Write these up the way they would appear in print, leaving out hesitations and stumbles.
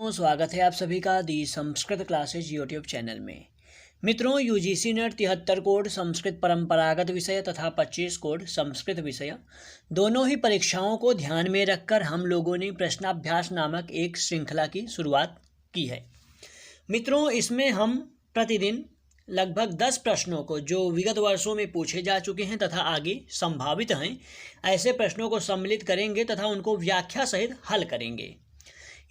स्वागत है आप सभी का दी संस्कृत क्लासेज यूट्यूब चैनल में। मित्रों, यूजीसी नेट 73 कोड संस्कृत परंपरागत विषय तथा 25 कोड संस्कृत विषय दोनों ही परीक्षाओं को ध्यान में रखकर हम लोगों ने प्रश्नाभ्यास नामक एक श्रृंखला की शुरुआत की है। मित्रों, इसमें हम प्रतिदिन लगभग 10 प्रश्नों को जो विगत वर्षों में पूछे जा चुके हैं तथा आगे संभावित हैं, ऐसे प्रश्नों को सम्मिलित करेंगे तथा उनको व्याख्या सहित हल करेंगे।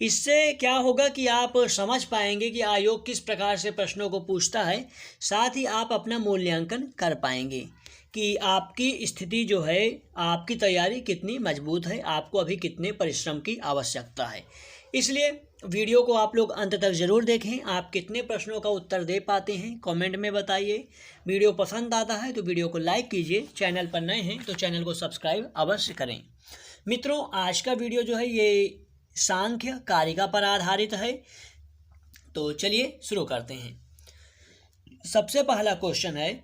इससे क्या होगा कि आप समझ पाएंगे कि आयोग किस प्रकार से प्रश्नों को पूछता है, साथ ही आप अपना मूल्यांकन कर पाएंगे कि आपकी स्थिति जो है, आपकी तैयारी कितनी मजबूत है, आपको अभी कितने परिश्रम की आवश्यकता है। इसलिए वीडियो को आप लोग अंत तक ज़रूर देखें। आप कितने प्रश्नों का उत्तर दे पाते हैं कमेंट में बताइए। वीडियो पसंद आता है तो वीडियो को लाइक कीजिए। चैनल पर नए हैं तो चैनल को सब्सक्राइब अवश्य करें। मित्रों, आज का वीडियो जो है ये सांख्य कारिका पर आधारित है। तो चलिए शुरू करते हैं। सबसे पहला क्वेश्चन है,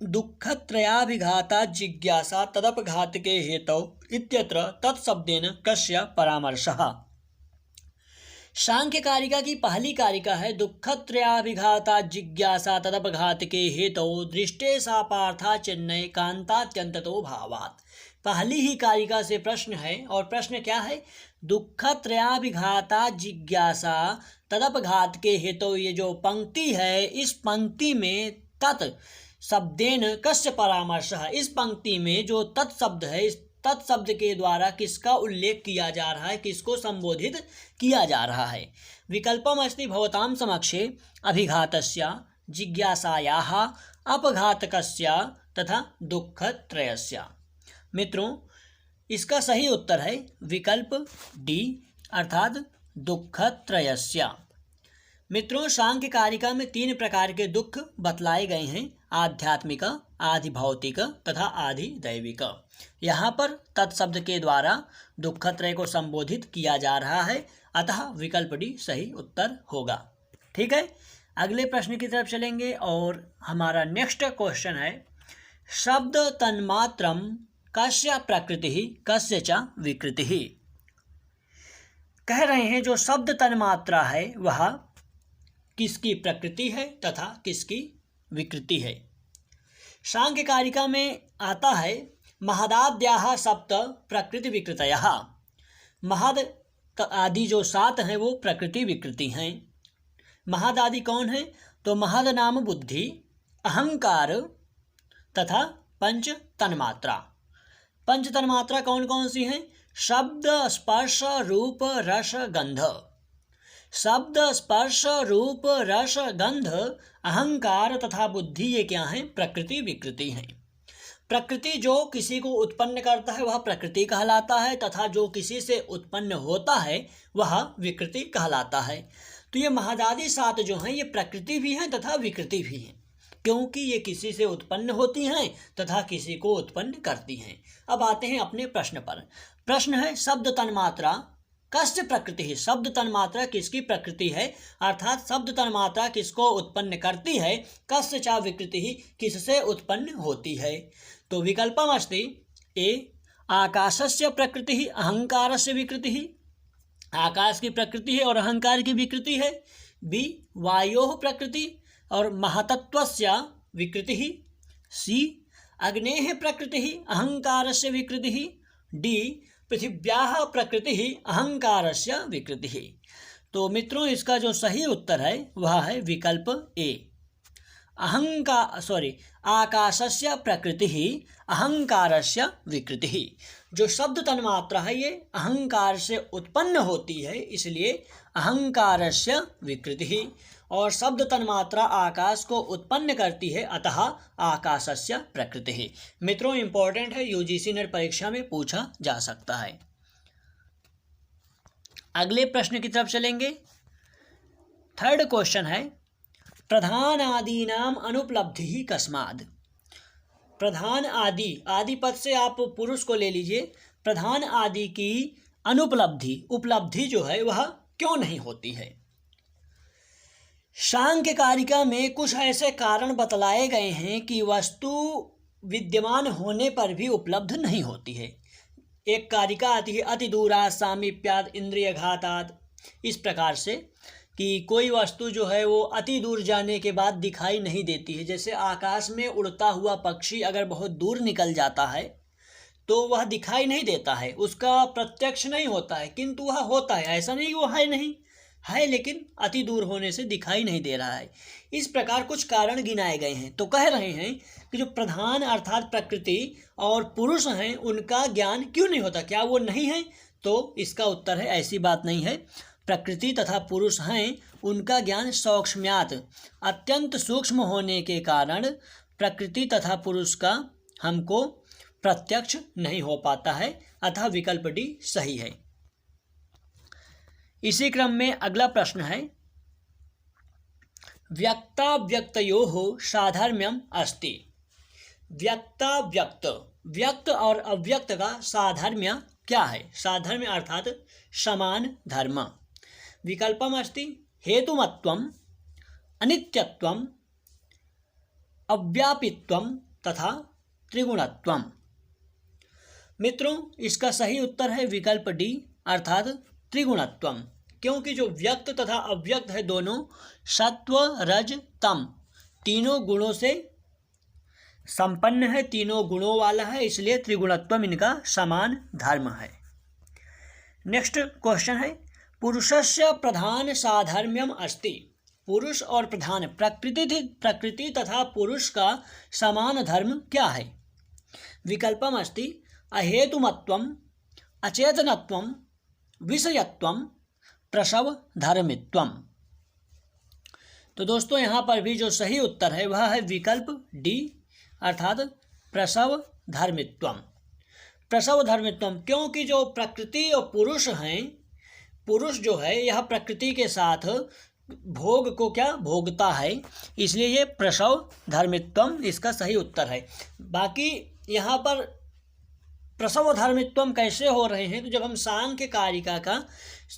दुःखत्रयाभिघाता जिज्ञासा तदपघातके हेतौ इत्यत्र तत्शब्देन कस्य परामर्शः। सांख्य कारिका की पहली कारिका है, दुःखत्रयाभिघाता जिज्ञासा तदपघातके हेतौ दृष्टे सा पार्था चेन्नई कांतात्यंततो भावात्। पहली ही कारिका से प्रश्न है और प्रश्न क्या है, दुःखत्रयाभिघाता जिज्ञासा तदपघात के हेतु। ये जो पंक्ति है, इस पंक्ति में तत् शब्देन कस्य परामर्श है। इस पंक्ति में जो तत्शब्द है, इस तत्शब्द के द्वारा किसका उल्लेख किया जा रहा है, किसको संबोधित किया जा रहा है। विकल्पम अस्ति भवतां समक्षे अभिघातस्य जिज्ञासायाः अपघातकस्य तथा दुःखत्रयस्य। मित्रों, इसका सही उत्तर है विकल्प डी अर्थात दुःखत्रयस्य। मित्रों, सांख्य कारिका में 3 प्रकार के दुख बतलाए गए हैं, आध्यात्मिक, आधिभौतिक तथा आधिदैविक। यहाँ पर तत्शब्द के द्वारा दुःखत्रय को संबोधित किया जा रहा है, अतः विकल्प डी सही उत्तर होगा। ठीक है, अगले प्रश्न की तरफ चलेंगे और हमारा नेक्स्ट क्वेश्चन है, शब्द तन्मात्रम कस्य प्रकृति कस्य च विकृति। कह रहे हैं जो शब्द तन्मात्रा है वह किसकी प्रकृति है तथा किसकी विकृति है। सांख्य कारिका में आता है, महदाद्याः सप्त प्रकृति विकृतयः। महद आदि जो 7 हैं वो प्रकृति विकृति हैं। महद आदि कौन है, तो महद नाम बुद्धि, अहंकार तथा पंच तन्मात्रा। पंच तन्मात्रा कौन कौन सी हैं, शब्द स्पर्श रूप रस गंध। शब्द स्पर्श रूप रस गंध अहंकार तथा बुद्धि, ये क्या हैं, प्रकृति विकृति हैं। प्रकृति जो किसी को उत्पन्न करता है वह प्रकृति कहलाता है तथा जो किसी से उत्पन्न होता है वह विकृति कहलाता है। तो ये महदादि 7 जो हैं ये प्रकृति भी हैं तथा विकृति भी हैं, क्योंकि ये किसी से उत्पन्न होती हैं तथा किसी को उत्पन्न करती हैं। अब आते हैं अपने प्रश्न पर। प्रश्न है, शब्द तन्मात्रा कस्य प्रकृति है। शब्द तन्मात्रा किसकी प्रकृति है, अर्थात शब्द तन्मात्रा किसको उत्पन्न करती है, कस्य च विकृति किससे उत्पन्न होती है। तो विकल्पम अस्ति, ए आकाशस्य प्रकृति अहंकारस्य विकृति, आकाश की प्रकृति है और अहंकार की विकृति है। बी वायोः प्रकृति और महतत्वस्य विकृति। सी अग्नेः प्रकृति अहंकारस्य विकृति। डी पृथिव्याः प्रकृति अहंकारस्य विकृति। तो मित्रों, इसका जो सही उत्तर है वह है विकल्प ए, आकाशस्य प्रकृति अहंकारस्य विकृति। जो शब्द तन्मात्रा है ये अहंकार से उत्पन्न होती है, इसलिए अहंकारस्य विकृति, और शब्द तन्मात्रा आकाश को उत्पन्न करती है, अतः आकाशस्य प्रकृति। मित्रों, इंपॉर्टेंट है, यूजीसी नेट परीक्षा में पूछा जा सकता है। अगले प्रश्न की तरफ चलेंगे। थर्ड क्वेश्चन है, प्रधान आदीनाम अनुपलब्धि कस्माद्। प्रधान आदि, आदि पद से आप पुरुष को ले लीजिए। प्रधान आदि की अनुपलब्धि, उपलब्धि जो है वह क्यों नहीं होती है। सांख्य कारिका में कुछ ऐसे कारण बतलाए गए हैं कि वस्तु विद्यमान होने पर भी उपलब्ध नहीं होती है। एक कारिका आती है, अति दूरा सामीप्याद इंद्रिय घातात इस प्रकार से कि कोई वस्तु जो है वो अति दूर जाने के बाद दिखाई नहीं देती है। जैसे आकाश में उड़ता हुआ पक्षी अगर बहुत दूर निकल जाता है तो वह दिखाई नहीं देता है, उसका प्रत्यक्ष नहीं होता है, किंतु वह होता है। ऐसा नहीं वो है नहीं है, लेकिन अति दूर होने से दिखाई नहीं दे रहा है। इस प्रकार कुछ कारण गिनाए गए हैं। तो कह रहे हैं कि जो प्रधान अर्थात प्रकृति और पुरुष हैं उनका ज्ञान क्यों नहीं होता, क्या वो नहीं है? तो इसका उत्तर है ऐसी बात नहीं है। प्रकृति तथा पुरुष हैं, उनका ज्ञान सौक्ष्म्यात अत्यंत सूक्ष्म होने के कारण प्रकृति तथा पुरुष का हमको प्रत्यक्ष नहीं हो पाता है, अतः विकल्प डी सही है। इसी क्रम में अगला प्रश्न है, व्यक्ताव्यक्तयोः साधर्म्यम अस्ति। व्यक्ताव्यक्त, व्यक्त और अव्यक्त का साधर्म्य क्या है? साधर्म्य अर्थात समान धर्म। विकल्पम अस्ति हेतुमत्वम, अनित्यत्वम, अव्यापित्वम तथा त्रिगुणत्वम। मित्रों, इसका सही उत्तर है विकल्प डी अर्थात त्रिगुणत्वम, क्योंकि जो व्यक्त तथा अव्यक्त है दोनों सत्व रज तम तीनों गुणों से संपन्न है, तीनों गुणों वाला है, इसलिए त्रिगुणत्वम इनका समान धर्म है। नेक्स्ट क्वेश्चन है, पुरुषस्य प्रधान साधर्म्यम अस्ति। पुरुष और प्रधान प्रकृति तथा पुरुष का समान धर्म क्या है? विकल्पम अस्ति अहेतुमत्वम, अचेतनत्वम, विषयत्वम, प्रसव धर्मित्वम। तो दोस्तों यहाँ पर भी जो सही उत्तर है वह है विकल्प डी अर्थात प्रसव धर्मित्वम। प्रसव धर्मित्वम, क्योंकि जो प्रकृति और पुरुष हैं, पुरुष जो है यह प्रकृति के साथ भोग को क्या भोगता है, इसलिए ये प्रसव धर्मित्वम इसका सही उत्तर है। बाकी यहाँ पर प्रसव धर्मित्वम कैसे हो रहे हैं, तो जब हम सांख्य कारिका का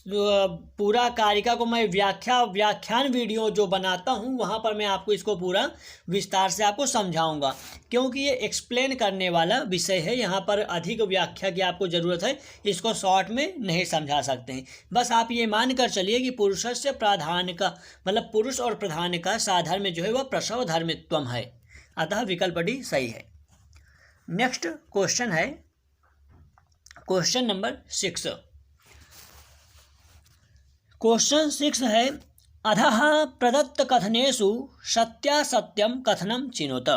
पूरा कारिका को मैं व्याख्यान वीडियो जो बनाता हूँ वहाँ पर मैं आपको इसको पूरा विस्तार से आपको समझाऊंगा, क्योंकि ये एक्सप्लेन करने वाला विषय है। यहाँ पर अधिक व्याख्या की आपको ज़रूरत है, इसको शॉर्ट में नहीं समझा सकते हैं। बस आप ये मान कर चलिए कि पुरुषस्य प्राधान का मतलब पुरुष और प्रधान का साधर्म्य जो है वह प्रसव धर्मित्वम है, अतः विकल्प डी सही है। नेक्स्ट क्वेश्चन है क्वेश्चन नंबर 6। क्वेश्चन 6 है, अधः प्रदत्त कथनेषु सत्यासत्यम कथनम चिनोत।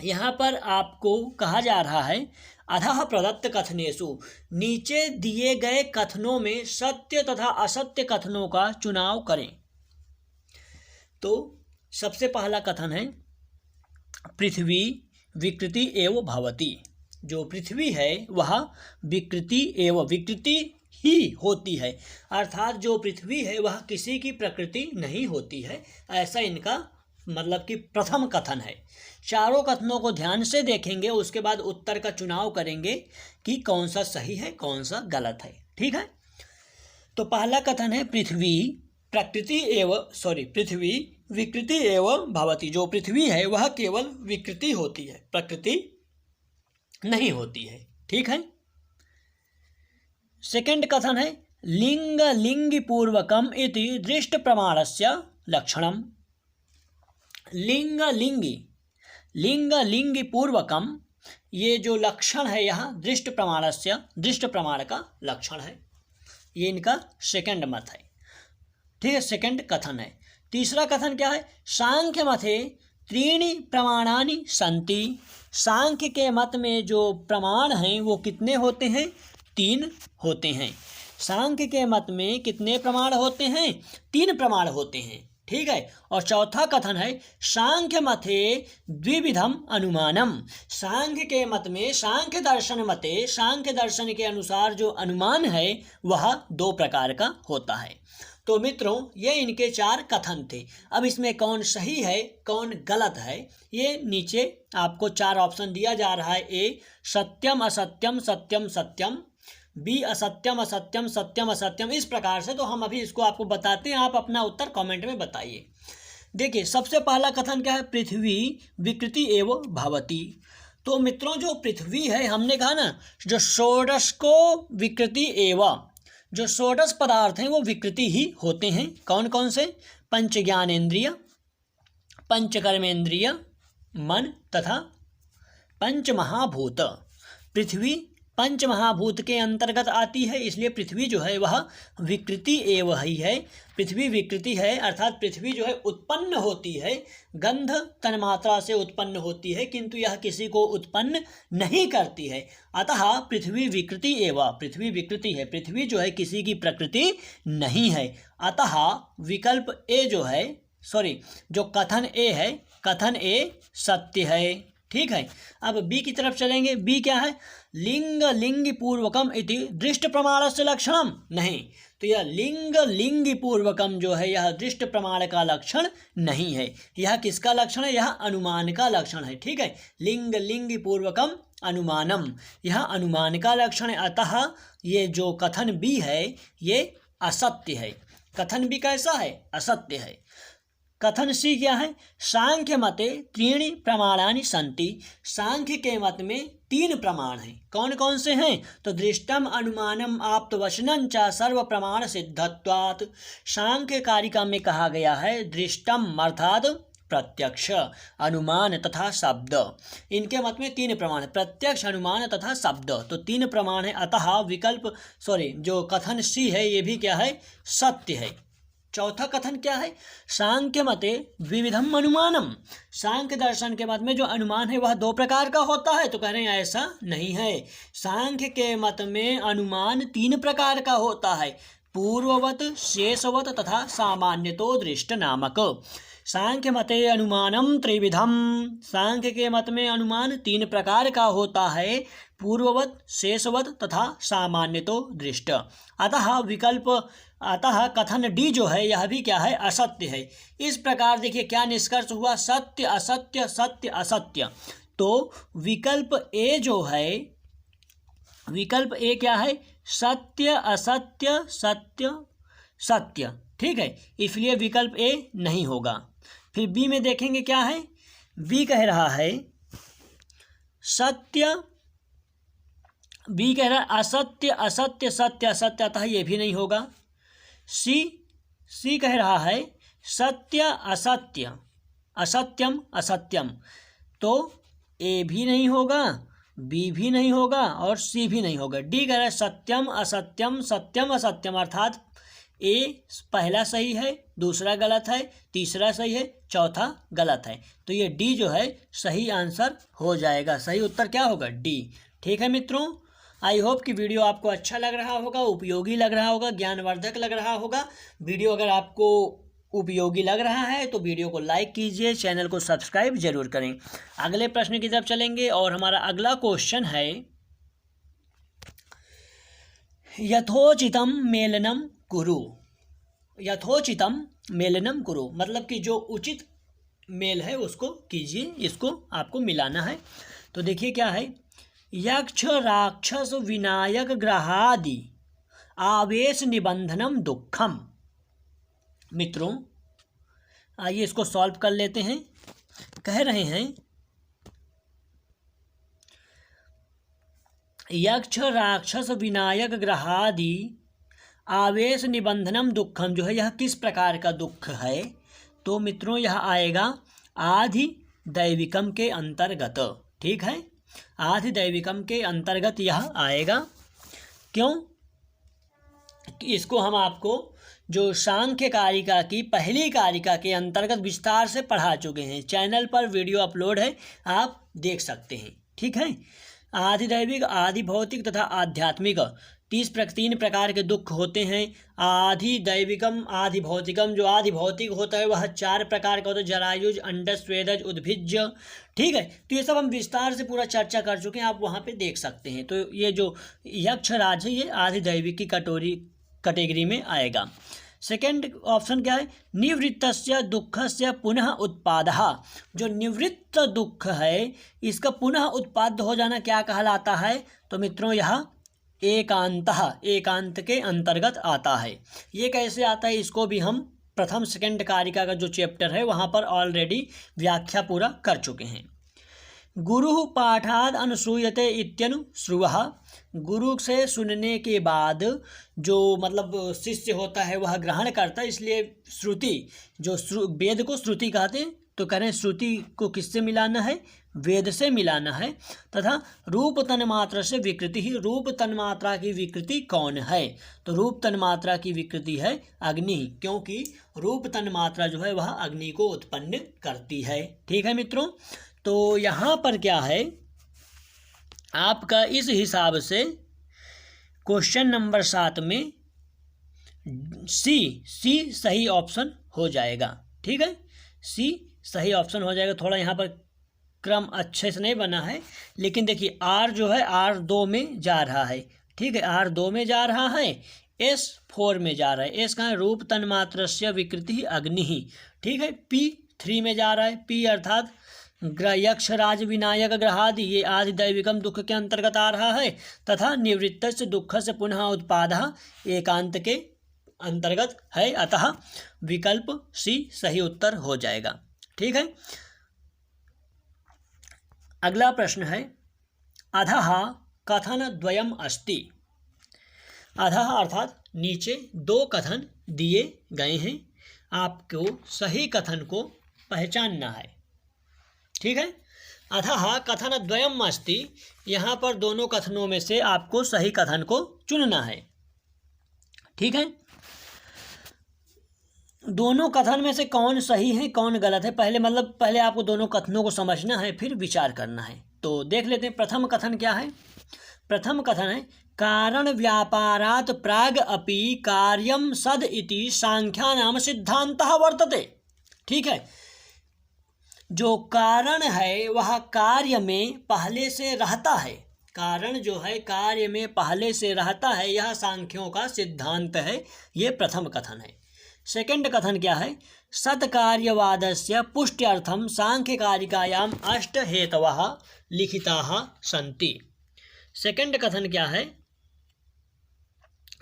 यहाँ पर आपको कहा जा रहा है अधः प्रदत्त कथनेषु, नीचे दिए गए कथनों में सत्य तथा असत्य कथनों का चुनाव करें। तो सबसे पहला कथन है पृथ्वी विकृति एव भवति। जो पृथ्वी है वह विकृति एवं विकृति ही होती है, अर्थात जो पृथ्वी है वह किसी की प्रकृति नहीं होती है, ऐसा इनका मतलब कि प्रथम कथन है। चारों कथनों को ध्यान से देखेंगे, उसके बाद उत्तर का चुनाव करेंगे कि कौन सा सही है कौन सा गलत है। ठीक है, तो पहला कथन है पृथ्वी विकृति एवं भवति। जो पृथ्वी है वह केवल विकृति होती है, प्रकृति नहीं होती है। ठीक है। सेकंड कथन है लिंग लिंगी पूर्वकम इति दृष्ट प्रमाणस्य लक्षणम। लिंग लिंगी पूर्वकम, ये जो लक्षण है यहाँ दृष्ट प्रमाण का लक्षण है, ये इनका सेकंड मत है। ठीक है, सेकंड कथन है। तीसरा कथन क्या है, सांख्य मते त्रीणि प्रमाणानि सन्ति। सांख्य के मत में जो प्रमाण हैं वो कितने होते हैं? 3 होते हैं। सांख्य के मत में कितने प्रमाण होते हैं? 3 प्रमाण होते हैं। ठीक है। और चौथा कथन है सांख्य मते द्विविधम अनुमानम। सांख्य के मत में सांख्य दर्शन के अनुसार जो अनुमान है वह 2 प्रकार का होता है। तो मित्रों ये इनके 4 कथन थे। अब इसमें कौन सही है कौन गलत है ये नीचे आपको 4 ऑप्शन दिया जा रहा है। ए सत्यम असत्यम सत्यम सत्यम, बी असत्यम असत्यम सत्यम असत्यम, इस प्रकार से। तो हम अभी इसको आपको बताते हैं, आप अपना उत्तर कमेंट में बताइए। देखिए सबसे पहला कथन क्या है, पृथ्वी विकृति एवं भवति। तो मित्रों जो पृथ्वी है हमने कहा ना जो षोडश को विकृति एवं, जो षोडश पदार्थ हैं वो विकृति ही होते हैं। कौन कौन से? पंच ज्ञानेंद्रिय, पंच कर्मेंद्रिय, मन तथा पंच महाभूत। पृथ्वी पंच महाभूत के अंतर्गत आती है, इसलिए पृथ्वी जो है वह विकृति एवं ही है। पृथ्वी विकृति है, अर्थात पृथ्वी जो है उत्पन्न होती है, गंध तन्मात्रा से उत्पन्न होती है, किंतु यह किसी को उत्पन्न नहीं करती है। अतः पृथ्वी विकृति एवं, पृथ्वी विकृति है, पृथ्वी जो है किसी की प्रकृति नहीं है। अतः विकल्प ए जो है, जो कथन ए है, कथन ए सत्य है। ठीक है, अब बी की तरफ चलेंगे। बी क्या है? लिंग लिंग पूर्वकम इति दृष्ट प्रमाण से लक्षणम। नहीं, तो यह लिंग पूर्वकम जो है यह दृष्ट प्रमाण का लक्षण नहीं है। यह किसका लक्षण है? यह अनुमान का लक्षण है। ठीक है, लिंग पूर्वकम अनुमानम, यह अनुमान का लक्षण है। अतः ये जो कथन बी है ये असत्य है। कथन बी कैसा है? असत्य है। कथन सी क्या है? सांख्य मते त्रीणि प्रमाणानि सन्ति। सांख्य के मत में 3 प्रमाण हैं। कौन कौन से हैं? तो दृष्टम अनुमानम आप्तवचनं च सर्व प्रमाण सिद्धत्वात्। सांख्य कारिका में कहा गया है दृष्टम अर्थात प्रत्यक्ष, अनुमान तथा शब्द। इनके मत में 3 प्रमाण है, प्रत्यक्ष, अनुमान तथा शब्द, तो 3 प्रमाण है। अतः विकल्प जो कथन सी है ये भी क्या है? सत्य है। चौथा कथन क्या है? सांख्य मते विविधम अनुमानम। सांख्य दर्शन के मत में जो अनुमान है वह 2 प्रकार का होता है। तो कह रहे हैं ऐसा नहीं है। सांख्य के मत में अनुमान 3 प्रकार का होता है, पूर्ववत, शेषवत तथा सामान्यतो दृष्ट नामक। सांख्य मते अनुमानम त्रिविधम। सांख्य के मत में अनुमान 3 प्रकार का होता है, पूर्ववत, शेषवत तथा सामान्यतो दृष्ट। अतः कथन डी जो है यह भी क्या है? असत्य है। इस प्रकार देखिए क्या निष्कर्ष हुआ? सत्य असत्य, सत्य असत्य। तो विकल्प ए जो है, विकल्प ए क्या है? सत्य असत्य सत्य सत्य। ठीक है, इसलिए विकल्प ए नहीं होगा। फिर बी में देखेंगे क्या है? बी कह रहा है सत्य, बी कह रहा है असत्य असत्य सत्य असत्य, अतः ये भी नहीं होगा। सी कह रहा है सत्य असत्य असत्यम असत्यम, तो ए भी नहीं होगा, बी भी नहीं होगा और सी भी नहीं होगा। डी कह रहा है सत्यम असत्यम सत्यम असत्यम, अर्थात ए पहला सही है, दूसरा गलत है, तीसरा सही है, चौथा गलत है। तो ये डी जो है सही आंसर हो जाएगा। सही उत्तर क्या होगा? डी। ठीक है मित्रों, आई होप कि वीडियो आपको अच्छा लग रहा होगा, उपयोगी लग रहा होगा, ज्ञानवर्धक लग रहा होगा। वीडियो अगर आपको उपयोगी लग रहा है तो वीडियो को लाइक कीजिए, चैनल को सब्सक्राइब जरूर करें। अगले प्रश्न की तरफ चलेंगे और हमारा अगला क्वेश्चन है यथोचितम मेलनम कुरु। यथोचितम मेलनम कुरु मतलब कि जो उचित मेल है उसको कीजिए, इसको आपको मिलाना है। तो देखिए क्या है? यक्ष राक्षस विनायक ग्रहादि आवेश निबंधनम दुखम। मित्रों आइए इसको सॉल्व कर लेते हैं। कह रहे हैं यक्ष राक्षस विनायक ग्रहादि आवेश निबंधनम दुखम जो है यह किस प्रकार का दुख है? तो मित्रों यह आएगा आधि दैविकम के अंतर्गत। ठीक है, आधि दैविकम के अंतर्गत यह आएगा। क्यों? इसको हम आपको जो सांख्य कारिका की पहली कारिका के अंतर्गत विस्तार से पढ़ा चुके हैं। चैनल पर वीडियो अपलोड है, आप देख सकते हैं। ठीक है, आधि दैविक, आधि भौतिक तथा आध्यात्मिक 3 प्रकार के दुख होते हैं। आधि दैविकम, आधि भौतिकम, जो आधि भौतिक होता है वह 4 प्रकार का होता है, जरायुज, अंडज, स्वेदज, उद्भिज्य। ठीक है, तो ये सब हम विस्तार से पूरा चर्चा कर चुके हैं, आप वहाँ पे देख सकते हैं। तो ये जो यक्षराज है ये आधि दैविक की कैटेगरी में आएगा। सेकेंड ऑप्शन क्या है? निवृत्तस्य दुःखस्य पुनः उत्पादः। जो निवृत्त दुख है इसका पुनः उत्पाद हो जाना क्या कहलाता है? तो मित्रों यह एकांत के अंतर्गत आता है। ये कैसे आता है इसको भी हम प्रथम सेकंड कारिका का जो चैप्टर है वहाँ पर ऑलरेडी व्याख्या पूरा कर चुके हैं। गुरु पाठाद अनुसूयते इत्यनुश्रुवः, गुरु से सुनने के बाद जो मतलब शिष्य होता है वह ग्रहण करता है, इसलिए श्रुति जो वेद को श्रुति कहते हैं, तो कह रहे हैं श्रुति को किससे मिलाना है, वेद से मिलाना है। तथा रूप तन्मात्रा से विकृति ही, रूप तन्मात्रा की विकृति कौन है, तो रूप तन्मात्रा की विकृति है अग्नि, क्योंकि रूप तन्मात्रा जो है वह अग्नि को उत्पन्न करती है। ठीक है मित्रों, तो यहाँ पर क्या है आपका इस हिसाब से क्वेश्चन नंबर 7 में सी सही ऑप्शन हो जाएगा। ठीक है, सी सही ऑप्शन हो जाएगा। थोड़ा यहाँ पर क्रम अच्छे से नहीं बना है, लेकिन देखिए आर जो है आर 2 में जा रहा है। ठीक है, आर 2 में जा रहा है, एस 4 में जा रहा है। एस कहाँ है, रूप तन्मात्रस्य विकृति अग्नि ही। ठीक है, पी 3 में जा रहा है। पी अर्थात यक्ष राज विनायक ग्रहादि, ये आदि दैविकम दुख के अंतर्गत आ रहा है। तथा निवृत्त से दुख से पुनः उत्पादः एकांत के अंतर्गत है, अतः विकल्प सी सही उत्तर हो जाएगा। ठीक है, अगला प्रश्न है अधः कथन द्वयम अस्ति। अधः अर्थात नीचे 2 कथन दिए गए हैं, आपको सही कथन को पहचानना है। ठीक है, अतः कथन द्वयम अस्ति, यहाँ पर दोनों कथनों में से आपको सही कथन को चुनना है। ठीक है, दोनों कथन में से कौन सही है कौन गलत है, पहले आपको दोनों कथनों को समझना है, फिर विचार करना है। तो देख लेते हैं प्रथम कथन क्या है। प्रथम कथन है कारण व्यापारात् प्राग अपि कार्यम सद इति सांख्यानाम सिद्धांतः वर्तते। ठीक है, जो कारण है वह कार्य में पहले से रहता है, कारण जो है कार्य में पहले से रहता है, यह सांख्यों का सिद्धांत है। ये प्रथम कथन है। सेकंड कथन क्या है, सत्कार्यवादस्य पुष्ट्यर्थम सांख्यकारिकायाम 8 हेतवः लिखिताः सन्ति। सेकंड कथन क्या है,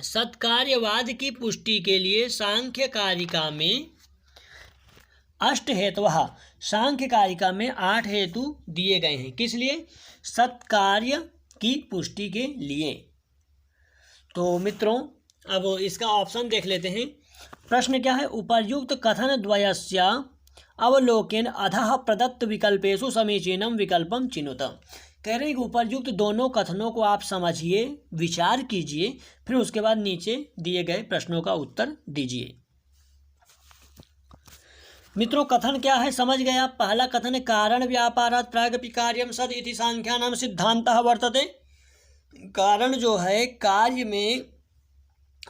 सत्कार्यवाद की पुष्टि के लिए सांख्यकारिका में 8 हेतवः, सांख्यकारिका में 8 हेतु दिए गए हैं। किस लिए, सत्कार्य की पुष्टि के लिए। तो मित्रों अब इसका ऑप्शन देख लेते हैं। प्रश्न क्या है, उपर्युक्त कथन द्वयस्य अवलोकन अधः प्रदत्त विकल्पेषु समीचीनम विकल्पम चिनुत। कह रहे हैं कि उपर्युक्त दोनों कथनों को आप समझिए, विचार कीजिए, फिर उसके बाद नीचे दिए गए प्रश्नों का उत्तर दीजिए। मित्रों कथन क्या है समझ गए आप। पहला कथन है कारण व्यापारात् प्रागपि कार्यम सद इति सांख्यानाम सिद्धांतः वर्तते। कारण जो है कार्य में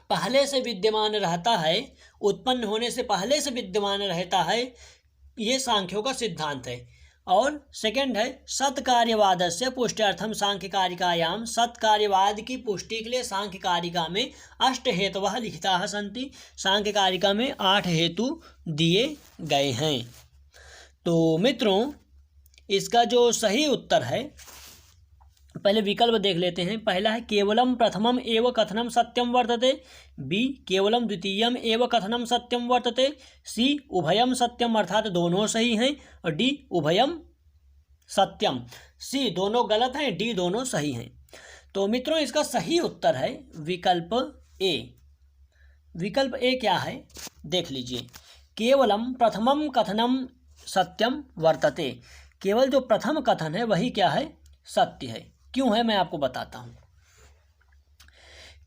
पहले से विद्यमान रहता है, उत्पन्न होने से पहले से विद्यमान रहता है, ये सांख्यों का सिद्धांत है। और सेकंड है सत्कार्यवादस्य पुष्ट्यर्थम सांख्यकारिकायाम, सत्कार्यवाद की पुष्टि के लिए सांख्यकारिका में 8 हेतवः लिखिताः सन्ति, सांख्यकारिका में 8 हेतु दिए गए हैं। तो मित्रों इसका जो सही उत्तर है, पहले विकल्प देख लेते हैं। पहला है केवलम प्रथमम एव कथनम सत्यम वर्तते, बी केवलम द्वितीयम एव कथनम सत्यम वर्तते, सी उभयम सत्यम अर्थात दोनों सही हैं, और डी उभयम सत्यम, सी दोनों गलत हैं, डी दोनों सही हैं। तो मित्रों इसका सही उत्तर है विकल्प ए। विकल्प ए क्या है देख लीजिए, केवलम प्रथमम कथनम सत्यम वर्तते, केवल जो प्रथम कथन है वही क्या है सत्य है। क्यों है मैं आपको बताता हूँ।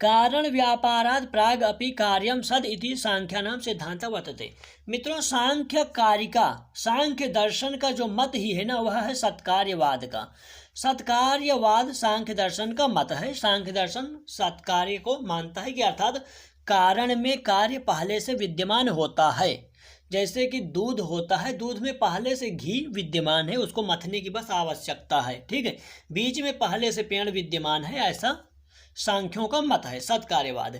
कारण व्यापारात् प्राग अपि कार्यम सद इति सांख्यानाम सिद्धांत वर्तते। मित्रों सांख्य कारिका, सांख्य दर्शन का जो मत ही है ना वह है सत्कार्यवाद का। सत्कार्यवाद सांख्य दर्शन का मत है। सांख्य दर्शन सत्कार्य को मानता है कि अर्थात कारण में कार्य पहले से विद्यमान होता है। जैसे कि दूध होता है, दूध में पहले से घी विद्यमान है, उसको मथने की बस आवश्यकता है। ठीक है, बीज में पहले से पेड़ विद्यमान है, ऐसा सांख्यों का मत है सत्कार्यवाद।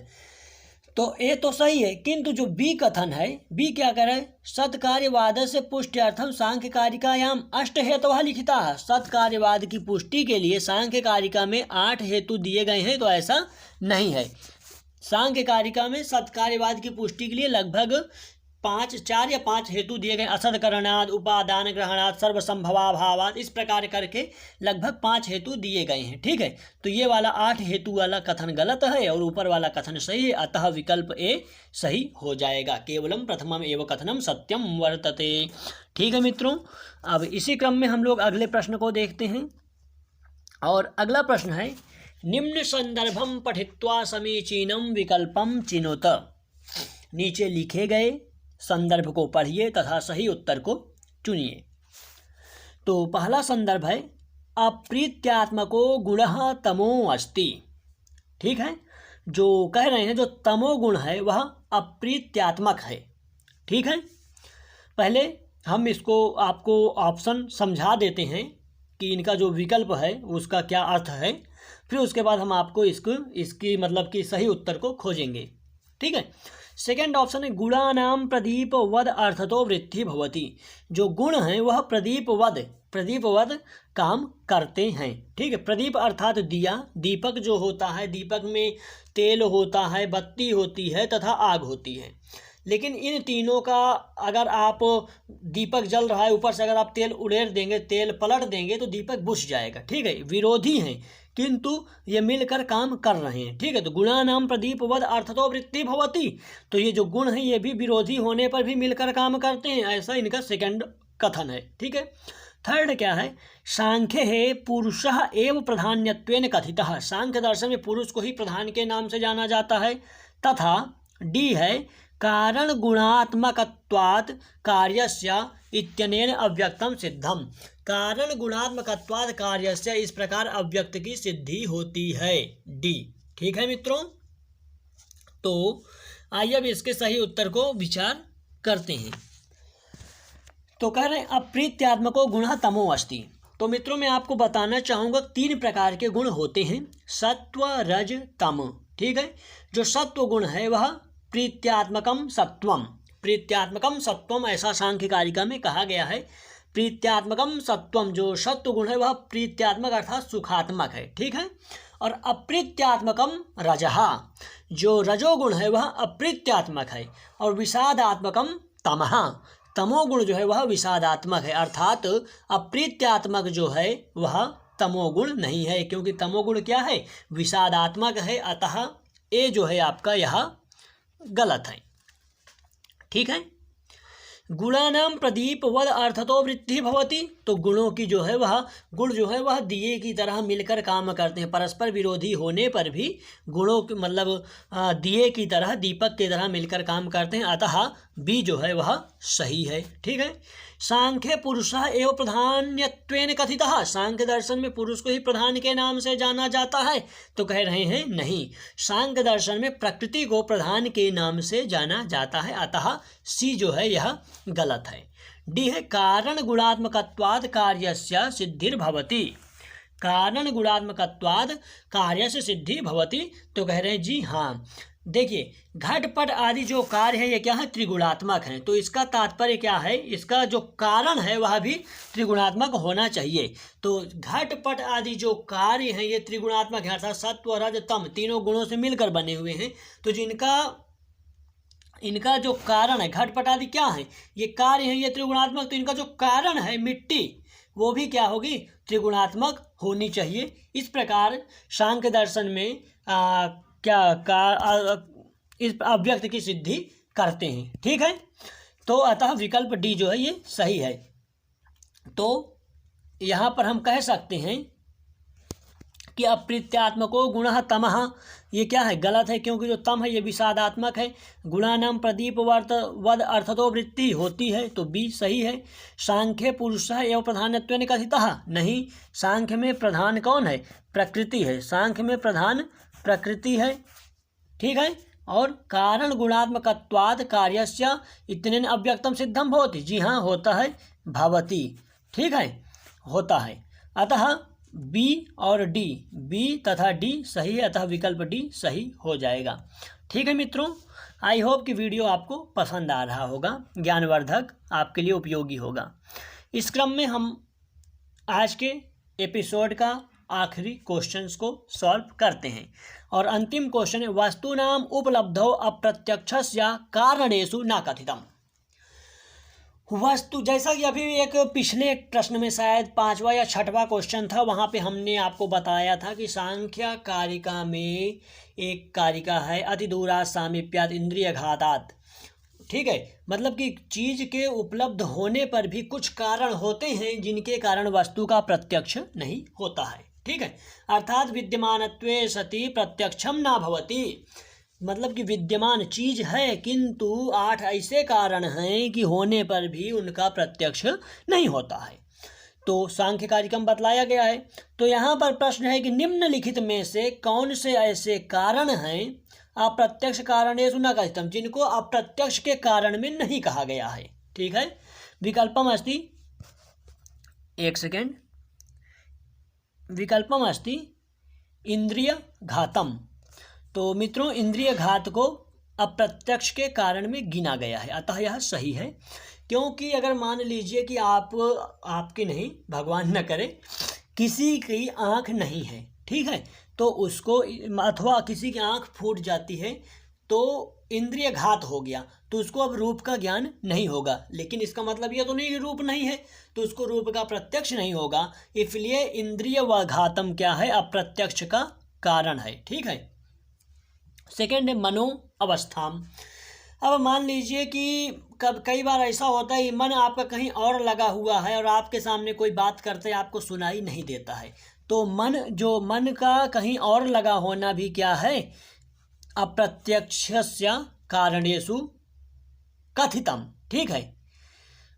तो ये तो सही है, किंतु जो बी कथन है, बी क्या कह रहा है, सत्कार्यवाद से पुष्ट्यर्थम सांख्यकारिकायाम 8 हेतवः लिखिताः। सत्कार्यवाद की पुष्टि के लिए सांख्यकारिका में 8 हेतु दिए गए हैं, तो ऐसा नहीं है। सांख्यकारिका में सत्कार्यवाद की पुष्टि के लिए लगभग चार या पाँच हेतु दिए गए, असदकरणाद, उपादान ग्रहणाद, सर्वसंभवाभावाद, इस प्रकार करके लगभग 5 हेतु दिए गए हैं। ठीक है, तो ये वाला 8 हेतु वाला कथन गलत है और ऊपर वाला कथन सही है, अतः विकल्प ए सही हो जाएगा। केवलम प्रथमम एव कथनम सत्यम वर्तते। ठीक है मित्रों, अब इसी क्रम में हम लोग अगले प्रश्न को देखते हैं और अगला प्रश्न है निम्न संदर्भम पठित्वा समीचीनम विकल्पम चिनोत। नीचे लिखे गए संदर्भ को पढ़िए तथा सही उत्तर को चुनिए। तो पहला संदर्भ है अप्रीत्यात्मको गुणः तमो अस्ति। ठीक है, जो कह रहे हैं जो तमो गुण है वह अप्रीत्यात्मक है। ठीक है, पहले हम इसको आपको ऑप्शन समझा देते हैं कि इनका जो विकल्प है उसका क्या अर्थ है, फिर उसके बाद हम आपको इसकी मतलब कि सही उत्तर को खोजेंगे। ठीक है, सेकेंड ऑप्शन है गुणानाम प्रदीप वद अर्थतो वृद्धि भवति। जो गुण हैं वह प्रदीप वद काम करते हैं। ठीक है, प्रदीप अर्थात दिया, दीपक जो होता है, दीपक में तेल होता है, बत्ती होती है तथा आग होती है। लेकिन इन तीनों का अगर आप दीपक जल रहा है, ऊपर से अगर आप तेल उड़ेल देंगे, तेल पलट देंगे तो दीपक बुझ जाएगा। ठीक है, विरोधी हैं किंतु ये मिलकर काम कर रहे हैं। ठीक है, तो गुणानाम प्रदीपवद अर्थतो वृत्ति भवति, तो ये जो गुण हैं ये भी विरोधी होने पर भी मिलकर काम करते हैं, ऐसा इनका सेकंड कथन है। ठीक है, थर्ड क्या है सांख्य है पुरुषः एव प्रधान्यत्वेन कथितः। सांख्य दर्शन में पुरुष को ही प्रधान के नाम से जाना जाता है। तथा डी है कारण गुणात्मकत्वात् कार्यस्य इत्यनेन अव्यक्तम सिद्धम। कारण गुणात्मकत्वात् कार्यस्य, इस प्रकार अव्यक्त की सिद्धि होती है, डी। ठीक है मित्रों, तो आइए अब इसके सही उत्तर को विचार करते हैं। तो कह रहे हैं अप्रीत्यात्मको गुणः तमो अस्ति। तो मित्रों मैं आपको बताना चाहूँगा 3 प्रकार के गुण होते हैं, सत्व रज तम। ठीक है, जो सत्व गुण है वह प्रीत्यात्मकम सत्वम, ऐसा सांख्य कारिका में कहा गया है। प्रीत्यात्मकम सत्वम, जो सत्व गुण है वह प्रीत्यात्मक अर्थात सुखात्मक है। ठीक है, और अप्रीत्यात्मकम रजः, जो रजोगुण है वह अप्रीत्यात्मक है। और विषादात्मकम तमः, तमोगुण जो है वह विषादात्मक है, अर्थात अप्रीत्यात्मक जो है वह तमोगुण नहीं है, क्योंकि तमोगुण क्या है, विषादात्मक है। अतः ए जो है आपका यह गलत है। ठीक है, गुणानाम प्रदीप वद अर्थतो वृद्धि भवति, तो गुणों की जो है वह गुण जो है वह दिए की तरह मिलकर काम करते हैं, परस्पर विरोधी होने पर भी गुणों के मतलब दिए की तरह, दीपक की तरह मिलकर काम करते हैं, अतः बी जो है वह सही है। ठीक है, सांख्य पुरुषः एवं प्रधान्यत्वेन कथितः। सांख्य दर्शन में पुरुष को ही प्रधान के नाम से जाना जाता है, तो कह रहे हैं नहीं, सांख्य दर्शन में प्रकृति को प्रधान के नाम से जाना जाता है, अतः सी जो है यह गलत है। डी है कारण गुणात्मकत्वाद कार्यस्य सिद्धिर्भवति। कारण गुणात्मकत्वाद कार्यस्य सिद्धि भवति, तो कह रहे हैं जी हाँ। देखिए घटपट आदि जो कार्य है ये क्या है, त्रिगुणात्मक है। तो इसका तात्पर्य क्या है, इसका जो कारण है वह भी त्रिगुणात्मक होना चाहिए। तो घटपट आदि जो कार्य हैं ये त्रिगुणात्मक है, अर्थात सत्व रज तम तीनों गुणों से मिलकर बने हुए हैं। तो इनका जो कारण है, घटपट आदि क्या है, ये कार्य है, ये त्रिगुणात्मक, तो इनका जो कारण है मिट्टी वो भी क्या होगी, त्रिगुणात्मक होनी चाहिए। इस प्रकार सांख्य दर्शन में इस अव्यक्त की सिद्धि करते हैं। ठीक है, तो अतः विकल्प डी जो है ये सही है। तो यहाँ पर हम कह सकते हैं कि अप्रीत्यात्मको गुणः तमः, ये क्या है, गलत है, क्योंकि जो तम है ये विषादात्मक है। गुणानाम प्रदीप वद अर्थतो वृत्ति होती है, तो बी सही है। सांख्य पुरुषः एवं प्रधानत्वेन कथितः, नहीं, सांख्य में प्रधान कौन है, प्रकृति है, सांख्य में प्रधान प्रकृति है। ठीक है, और कारण गुणात्मकत्वाद कार्यस्य इतनेन अव्यक्तम सिद्धम भवति, जी हाँ होता है, भवति। ठीक है, होता है, अतः बी और डी, बी तथा डी सही है, अतः विकल्प डी सही हो जाएगा। ठीक है मित्रों, आई होप कि वीडियो आपको पसंद आ रहा होगा, ज्ञानवर्धक, आपके लिए उपयोगी होगा। इस क्रम में हम आज के एपिसोड का आखिरी क्वेश्चंस को सॉल्व करते हैं, और अंतिम क्वेश्चन है वस्तूनाम उपलब्धौ अप्रत्यक्षस्य कारणेषु न कथितम्। वस्तु, जैसा कि अभी एक पिछले प्रश्न में शायद 5वां या 6वां क्वेश्चन था, वहाँ पे हमने आपको बताया था कि सांख्य कारिका में एक कारिका है अतिदूरा सामीप्यात इंद्रिय घातात्। ठीक है, मतलब कि चीज़ के उपलब्ध होने पर भी कुछ कारण होते हैं जिनके कारण वस्तु का प्रत्यक्ष नहीं होता है। ठीक है, अर्थात विद्यमानत्वे सति प्रत्यक्षम न भवति, मतलब कि विद्यमान चीज है किंतु 8 ऐसे कारण हैं कि होने पर भी उनका प्रत्यक्ष नहीं होता है। तो सांख्य कारिका में बतलाया गया है। तो यहाँ पर प्रश्न है कि निम्नलिखित में से कौन से ऐसे कारण हैं अप्रत्यक्ष कारणेषु न कथितम, जिनको अप्रत्यक्ष के कारण में नहीं कहा गया है। ठीक है, विकल्पम अस्ति, एक सेकेंड, विकल्पम अस्ति इंद्रिय घातम। तो मित्रों, इंद्रिय घात को अप्रत्यक्ष के कारण में गिना गया है, अतः यह सही है। क्योंकि अगर मान लीजिए कि आपकी नहीं, भगवान न करे, किसी की आँख नहीं है, ठीक है, तो उसको, अथवा किसी की आँख फूट जाती है तो इंद्रिय घात हो गया, तो उसको अब रूप का ज्ञान नहीं होगा। लेकिन इसका मतलब यह तो नहीं कि रूप नहीं है, तो उसको रूप का प्रत्यक्ष नहीं होगा। इसलिए इंद्रिय व घातम क्या है, अप्रत्यक्ष का कारण है। ठीक है, सेकेंड है मनो अवस्थाम। अब मान लीजिए कि कई बार ऐसा होता है मन आपका कहीं और लगा हुआ है और आपके सामने कोई बात करते आपको सुनाई नहीं देता है, तो मन का कहीं और लगा होना भी क्या है, अप्रत्यक्षस्य कारणेषु कथितम। ठीक है,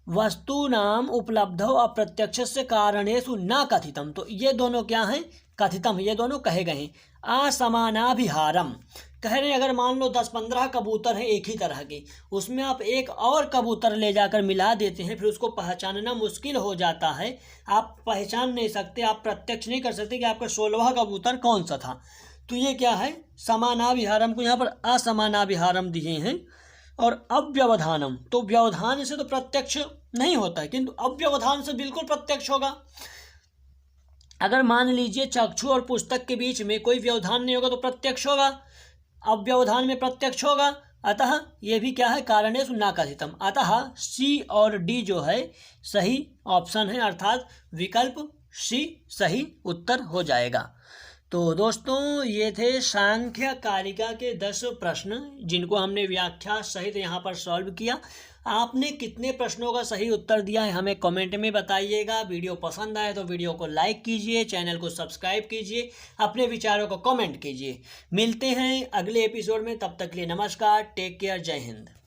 वस्तूनाम उपलब्धो अप्रत्यक्षस्य कारणेषु न कथितम, तो ये दोनों क्या हैं, कथितम, ये दोनों कहे गए हैं। असमानाभिहारम, कह रहे हैं अगर मान लो 10-15 कबूतर हैं एक ही तरह के, उसमें आप एक और कबूतर ले जाकर मिला देते हैं, फिर उसको पहचानना मुश्किल हो जाता है, आप पहचान नहीं सकते, आप प्रत्यक्ष नहीं कर सकते कि आपका 16वां कबूतर कौन सा था। तो ये क्या है, समानाभिहारम को यहाँ पर असमानाभिहारम दिए हैं। और अव्यवधानम, तो व्यवधान से तो प्रत्यक्ष नहीं होता है, किंतु अव्यवधान से बिल्कुल प्रत्यक्ष होगा। अगर मान लीजिए चक्षु और पुस्तक के बीच में कोई व्यवधान नहीं होगा तो प्रत्यक्ष होगा, अव्यवधान में प्रत्यक्ष होगा। अतः ये भी क्या है, कारणेषु न कथितम। अतः सी और डी जो है सही ऑप्शन है, अर्थात विकल्प सी सही उत्तर हो जाएगा। तो दोस्तों, ये थे सांख्य कारिका के 10 प्रश्न जिनको हमने व्याख्या सहित यहाँ पर सॉल्व किया। आपने कितने प्रश्नों का सही उत्तर दिया है हमें कमेंट में बताइएगा। वीडियो पसंद आए तो वीडियो को लाइक कीजिए, चैनल को सब्सक्राइब कीजिए, अपने विचारों को कमेंट कीजिए। मिलते हैं अगले एपिसोड में, तब तक के लिए नमस्कार, टेक केयर, जय हिंद।